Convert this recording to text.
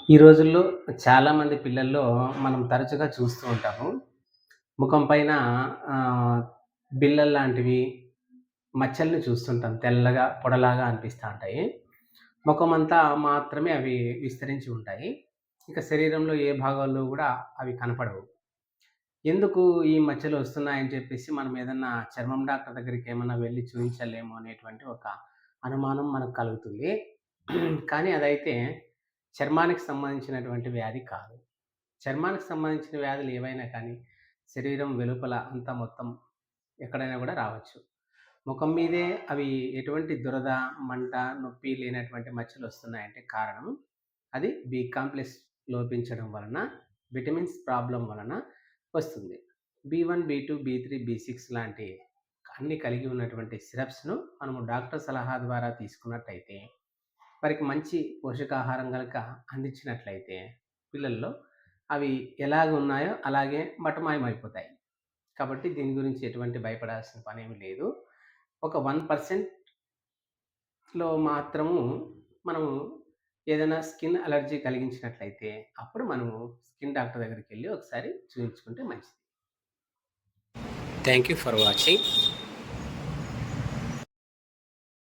ఈ రోజుల్లో చాలామంది పిల్లల్లో మనం తరచుగా చూస్తూ ఉంటాము. ముఖం పైన ఆహ్, బిళ్ళల్లాంటివి, మచ్చల్ని చూస్తుంటాం. తెల్లగా, పొడలాగా అనిపిస్తా ఉంటాయి. ముఖమంతా మాత్రమే అవి విస్తరించి ఉంటాయి. ఇక శరీరంలో ఏ భాగాల్లో గూడా అవి కనపడవు. ఎందుకు ఈ మచ్చలు వస్తున్నాయని చెప్పేసి మనం ఏదన్నా చర్మం డాక్టర్ దగ్గరికేమన్నా వెళ్లి చూయించలేమో అనేటువంటి ఒక అనుమానం మనకు కలుగుతుంది. కానీ అదైతే చర్మానికి సంబంధించినటువంటి వ్యాధి కాదు. చర్మానికి సంబంధించిన వ్యాధులు ఏవైనా కానీ శరీరం వెలుపల అంతా మొత్తం ఎక్కడైనా గూడా రావచ్చు. ముఖం మీదే అవి ఎటువంటి దురద, మంట, నొప్పి లేనటువంటి మచ్చలొస్తున్నాయంటే కారణం అది బి కాంప్లెక్స్ లోపించడం వలన, విటమిన్స్ ప్రాబ్లమ్ వలన వస్తుంది. బి1, బి2, బి3, బి6 లాంటి అన్నీ కలిగి ఉన్నటువంటి సిరప్స్‌ను మనము డాక్టర్ సలహా ద్వారా తీసుకున్నట్టయితే, వారికి మంచి పోషకాహారం గనక అందించినట్లయితే, పిల్లల్లో అవి ఎలాగున్నాయో అలాగే మటుమాయమైపోతాయి. కాబట్టి దీని గురించి ఎటువంటి భయపడాల్సిన పనేమి లేదు. ఒక 1%లో మాత్రము మనము ఏదైనా స్కిన్ అలర్జీ కలిగించినట్లయితే, అప్పుడు మనము స్కిన్ డాక్టర్ దగ్గరికెళ్లి ఒకసారి చూయించుకుంటే మంచిది. Thank you for watching.